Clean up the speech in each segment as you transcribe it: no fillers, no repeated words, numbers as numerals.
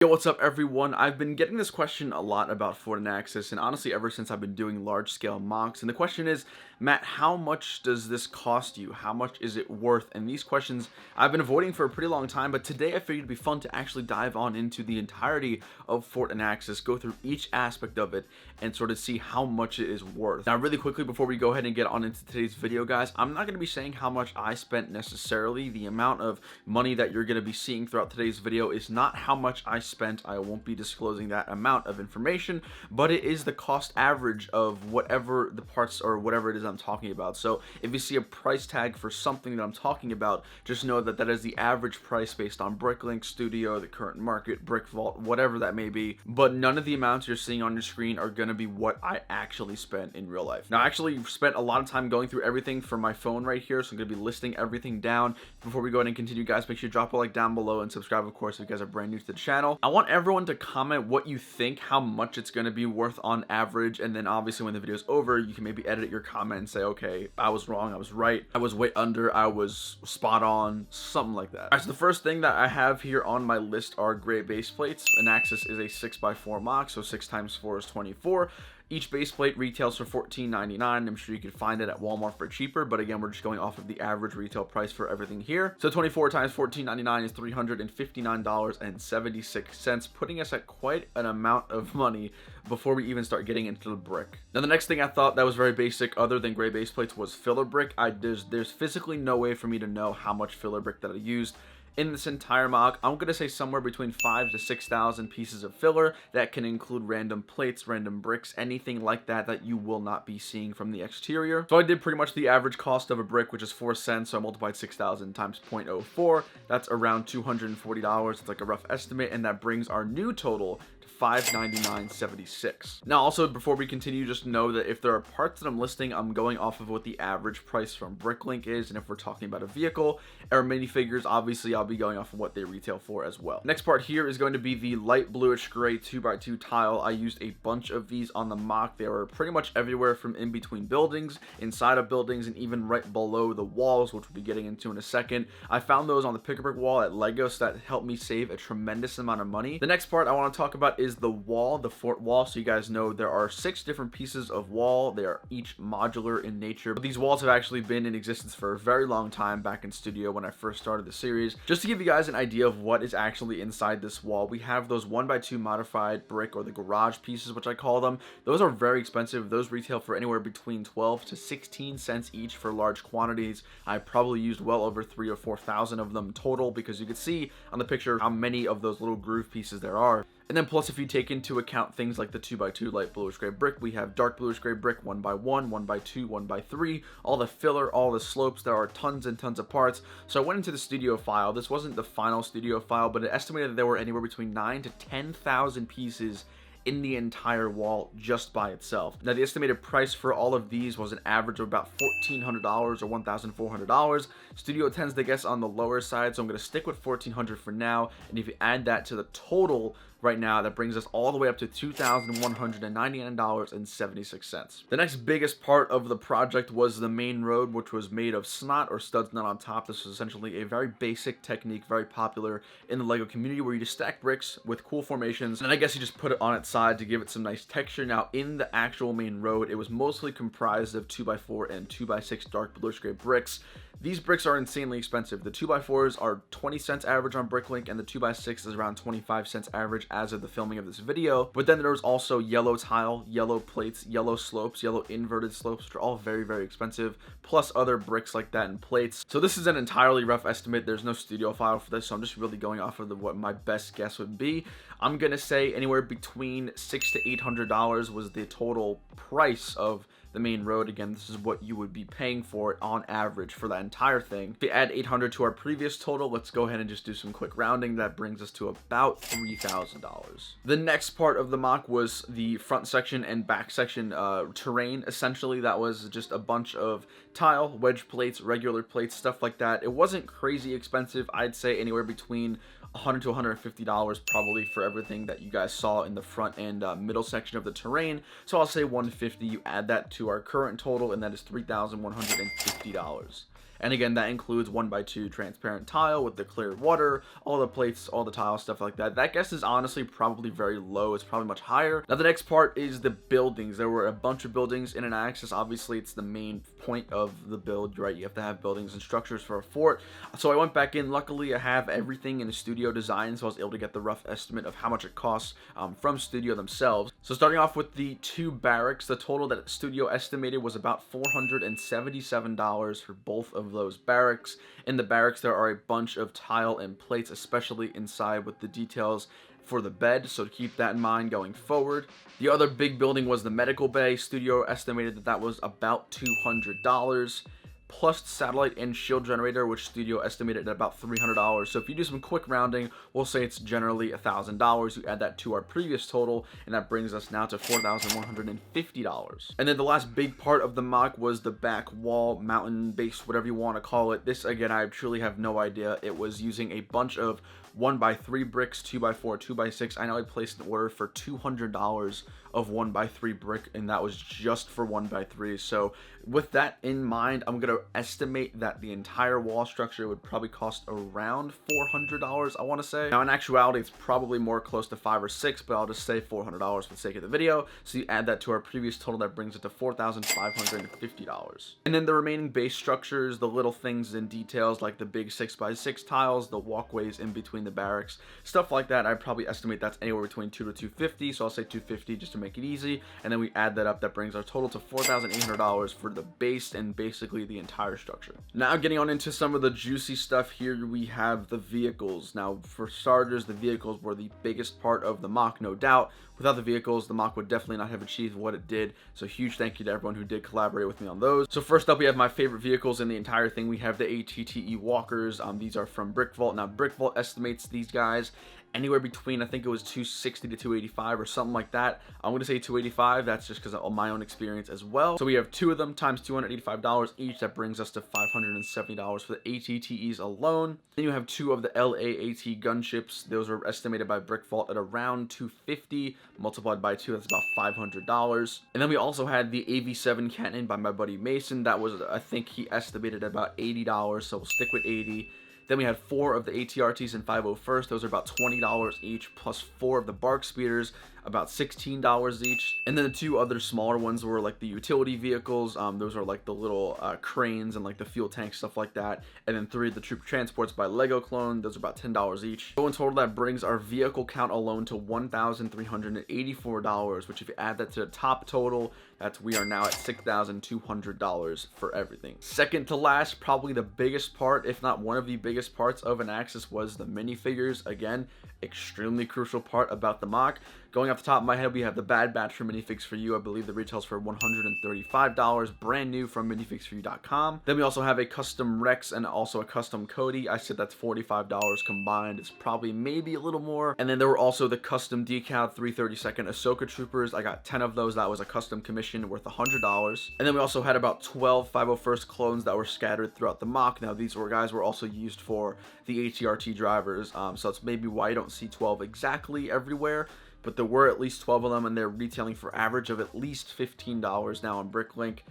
Yo, what's up everyone? I've been getting this question a lot about Fort Anaxes, and honestly ever since I've been doing large scale mocks, and the question is, Matt, how much does this cost you? How much is it worth? And these questions I've been avoiding for a pretty long time, but today I figured it'd be fun to actually dive on into the entirety of Fort Anaxes, go through each aspect of it, and sort of see how much it is worth. Now really quickly before we go ahead and get on into today's video, guys, I'm not going to be saying how much I spent necessarily. The amount of money that you're going to be seeing throughout today's video is not how much I spent. I won't be disclosing that amount of information, but it is the cost average of whatever the parts or whatever it is I'm talking about. So if you see a price tag for something that I'm talking about, just know that that is the average price based on Bricklink Studio, the current market, Brick Vault, whatever that may be. But none of the amounts you're seeing on your screen are going to be what I actually spent in real life. Now I actually spent a lot of time going through everything from my phone right here, so I'm going to be listing everything down. Before we go ahead and continue, guys, make sure you drop a like down below and subscribe, of course, if you guys are brand new to the channel. I want everyone to comment what you think, how much it's going to be worth on average, and then obviously when the video is over, you can maybe edit your comment and say, okay, I was wrong, I was right, I was way under, I was spot on, something like that. Alright, so the first thing that I have here on my list are gray base plates. Anaxes is a 6x4 mock, so 6 times 4 is 24. Each base plate retails for $14.99. I'm sure you could find it at Walmart for cheaper, but again, we're just going off of the average retail price for everything here. So 24 times $14.99 is $359.76, putting us at quite an amount of money before we even start getting into the brick. Now, the next thing I thought that was very basic, other than gray base plates, was filler brick. There's physically no way for me to know how much filler brick that I used in this entire mock. I'm gonna say somewhere between 5,000 to 6,000 pieces of filler. That can include random plates, random bricks, anything like that that you will not be seeing from the exterior. So I did pretty much the average cost of a brick, which is 4 cents, so I multiplied 6,000 times 0.04. That's around $240. It's like a rough estimate, and that brings our new total to $599.76. Now also, before we continue, just know that if there are parts that I'm listing, I'm going off of what the average price from Bricklink is, and if we're talking about a vehicle or minifigures, obviously I'll be going off of what they retail for as well. Next part here is going to be the light bluish gray 2x2 tile. I used a bunch of these on the mock. They were pretty much everywhere from in between buildings, inside of buildings, and even right below the walls, which we'll be getting into in a second. I found those on the pick-a-brick wall at Lego, so that helped me save a tremendous amount of money. The next part I want to talk about is the wall, the fort wall. So you guys know there are 6 different pieces of wall. They are each modular in nature, but these walls have actually been in existence for a very long time back in studio when I first started the series. Just to give you guys an idea of what is actually inside this wall, we have those 1x2 modified brick, or the garage pieces, which I call them. Those are very expensive. Those retail for anywhere between 12 to 16 cents each for large quantities. I probably used well over 3,000 or 4,000 of them total, because you can see on the picture how many of those little groove pieces there are. And then plus, if you take into account things like the 2x2 light bluish gray brick, we have dark bluish gray brick, 1x1, 1x2, 1x3, all the filler, all the slopes. There are tons and tons of parts. So I went into the studio file. This wasn't the final studio file, but it estimated that there were anywhere between 9,000 to 10,000 pieces in the entire wall just by itself. Now, the estimated price for all of these was an average of about $1,400 or $1,400. Studio tends to guess on the lower side, so I'm going to stick with $1,400 for now. And if you add that to the total right now, that brings us all the way up to $2,199.76. The next biggest part of the project was the main road, which was made of snot or studs nut on top. This was essentially a very basic technique, very popular in the Lego community, where you just stack bricks with cool formations, and I guess you just put it on its side to give it some nice texture. Now, in the actual main road, it was mostly comprised of 2x4 and 2x6 dark bluish gray bricks. These bricks are insanely expensive. The 2x4s are 20 cents average on Bricklink, and the 2x6 is around 25 cents average as of the filming of this video. But then there was also yellow tile, yellow plates, yellow slopes, yellow inverted slopes, which are all very, very expensive, plus other bricks like that and plates. So this is an entirely rough estimate. There's no studio file for this, so I'm just really going off of what my best guess would be. I'm gonna say anywhere between $600 to $800 was the total price of the main road. Again, this is what you would be paying for it on average for that entire thing. If we add 800 to our previous total, let's go ahead and just do some quick rounding. That brings us to about $3,000. The next part of the mock was the front section and back section terrain. Essentially, that was just a bunch of tile, wedge plates, regular plates, stuff like that. It wasn't crazy expensive. I'd say anywhere between $100 to $150 probably for everything that you guys saw in the front and middle section of the terrain. So I'll say $150. You add that to our current total, and that is $3,150. And again, that includes 1x2 transparent tile with the clear water, all the plates, all the tiles, stuff like that. That guess is honestly probably very low. It's probably much higher. Now the next part is the buildings. There were a bunch of buildings in an Axis. Obviously it's the main point of the build, right? You have to have buildings and structures for a fort. So I went back in. Luckily I have everything in the studio design, so I was able to get the rough estimate of how much it costs from studio themselves. So starting off with the 2 barracks, the total that studio estimated was about $477 for both of those barracks. In the barracks there are a bunch of tile and plates, especially inside with the details for the bed, so keep that in mind going forward. The other big building was the medical bay. Studio estimated that that was about $200, plus satellite and shield generator, which studio estimated at about $300. So if you do some quick rounding, we'll say it's generally $1,000. You add that to our previous total, and that brings us now to $4,150. And then the last big part of the mock was the back wall, mountain base, whatever you want to call it. This, again, I truly have no idea. It was using a bunch of 1x3 bricks, 2x4, 2x6. I know I placed an order for $200 of 1x3 brick, and that was just for 1x3. So with that in mind, I'm gonna estimate that the entire wall structure would probably cost around $400, I want to say. Now in actuality it's probably more close to $500 or $600, but I'll just say $400 for the sake of the video. So you add that to our previous total, that brings it to $4,550. And then the remaining base structures, the little things and details like the big 6x6 tiles, the walkways in between the barracks, stuff like that, I'd probably estimate that's anywhere between $200 to $250. So I'll say $250 just to make it easy, and then we add that up. That brings our total to $4,800 for the base and basically the entire structure. Now getting on into some of the juicy stuff here, we have the vehicles. Now for starters, the vehicles were the biggest part of the mock, no doubt. Without the vehicles, the mock would definitely not have achieved what it did. So huge thank you to everyone who did collaborate with me on those. So first up, we have my favorite vehicles in the entire thing. We have the ATTE walkers. These are from Brick Vault. Now Brick Vault estimates these guys anywhere between, I think it was 260 to 285 or something like that. I'm going to say 285. That's just because of my own experience as well. So we have 2 of them times $285 each. That brings us to $570 for the ATTEs alone. Then you have 2 of the LAAT gunships. Those were estimated by Brick Vault at around 250. Multiplied by 2, that's about $500. And then we also had the AV7 cannon by my buddy Mason. That was, I think he estimated at about $80, so we'll stick with 80. Then we had 4 of the ATRTs and 501st. Those are about $20 each, plus 4 of the Bark Speeders, about $16 each. And then the 2 other smaller ones were like the utility vehicles. Those are like the little cranes and like the fuel tanks, stuff like that. And then 3 of the troop transports by Lego Clone. Those are about $10 each. So in total, that brings our vehicle count alone to $1,384, which if you add that to the top total, we are now at $6,200 for everything. Second to last, probably the biggest part, if not one of the biggest parts of an Axis, was the minifigures. Again, extremely crucial part about the mock. Going off the top of my head, we have the Bad Batch for Minifigs For You. I believe the retails for $135, brand new from minifigsforyou.com. Then we also have a custom Rex and also a custom Cody. I said that's $45 combined. It's probably maybe a little more. And then there were also the custom decal 332nd Ahsoka Troopers. I got 10 of those. That was a custom commission worth $100. And then we also had about 12 501st clones that were scattered throughout the mock. Now these guys were also used for the ATRT drivers, so that's maybe why you don't see 12 exactly everywhere, but there were at least 12 of them, and they're retailing for average of at least $15 now on BrickLink.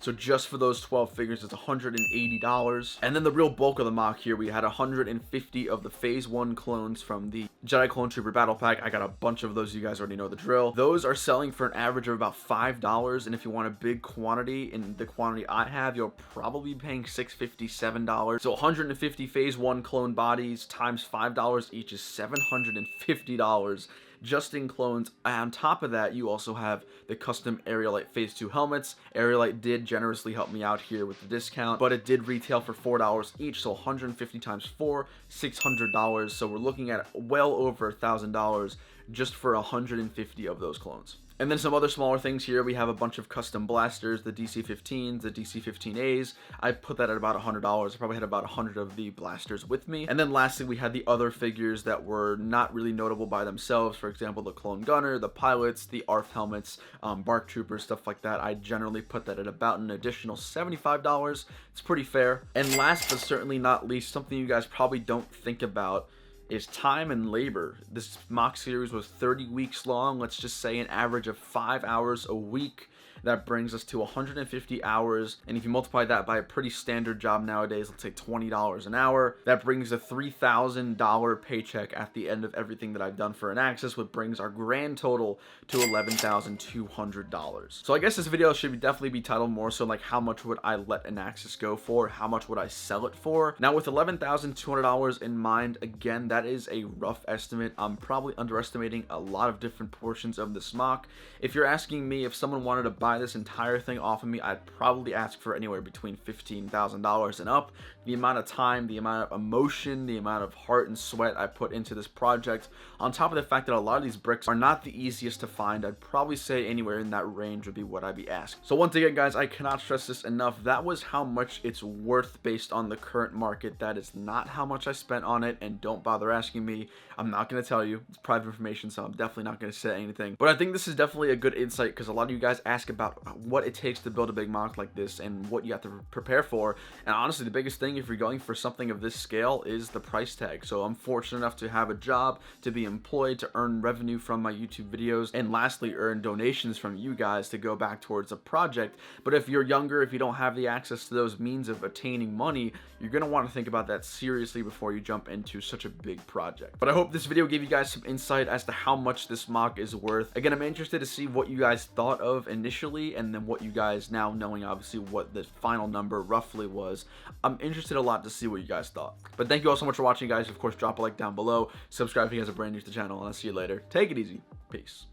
So just for those 12 figures, it's $180. And then the real bulk of the mock here, we had 150 of the Phase 1 clones from the Jedi Clone Trooper Battle Pack. I got a bunch of those. You guys already know the drill. Those are selling for an average of about $5. And if you want a big quantity, in the quantity I have, you'll probably be paying $6.50, $7. So 150 Phase 1 clone bodies times $5 each is $750. Just in clones. On top of that, you also have the custom Aerolite Phase 2 helmets. Aerolite did generously help me out here with the discount, but it did retail for $4 each, so 150 times 4, $600. So we're looking at well over $1,000 just for 150 of those clones. And then some other smaller things here. We have a bunch of custom blasters, the DC-15s, the DC-15As. I put that at about $100. I probably had about 100 of the blasters with me. And then lastly, we had the other figures that were not really notable by themselves. For example, the Clone Gunner, the pilots, the ARF helmets, Bark Troopers, stuff like that. I generally put that at about an additional $75. It's pretty fair. And last but certainly not least, something you guys probably don't think about is time and labor. This mock series was 30 weeks long. Let's just say an average of 5 hours a week. That brings us to 150 hours, and if you multiply that by a pretty standard job nowadays, let's say $20 an hour, that brings a $3,000 paycheck at the end of everything that I've done for Anaxes, which brings our grand total to $11,200. So I guess this video should definitely be titled more so like how much would I let Anaxes go for, how much would I sell it for. Now with $11,200 in mind, again, that is a rough estimate. I'm probably underestimating a lot of different portions of this mock. If you're asking me if someone wanted to buy this entire thing off of me, I'd probably ask for anywhere between $15,000 and up. The amount of time, the amount of emotion, the amount of heart and sweat I put into this project, on top of the fact that a lot of these bricks are not the easiest to find, I'd probably say anywhere in that range would be what I'd be asked. So once again, guys, I cannot stress this enough. That was how much it's worth based on the current market. That is not how much I spent on it, and don't bother asking me. I'm not going to tell you. It's private information, so I'm definitely not going to say anything. But I think this is definitely a good insight because a lot of you guys ask about what it takes to build a big mock like this and what you have to prepare for. And honestly, the biggest thing if you're going for something of this scale is the price tag. So I'm fortunate enough to have a job, to be employed, to earn revenue from my YouTube videos, and lastly, earn donations from you guys to go back towards a project. But if you're younger, if you don't have the access to those means of attaining money, you're going to want to think about that seriously before you jump into such a big project. But I hope this video gave you guys some insight as to how much this mock is worth. Again, I'm interested to see what you guys thought of initially, and then what you guys, now knowing obviously what the final number roughly was, I'm interested a lot to see what you guys thought. But thank you all so much for watching, guys. Of course, drop a like down below, subscribe if you guys are brand new to the channel, and I'll see you later. Take it easy. Peace.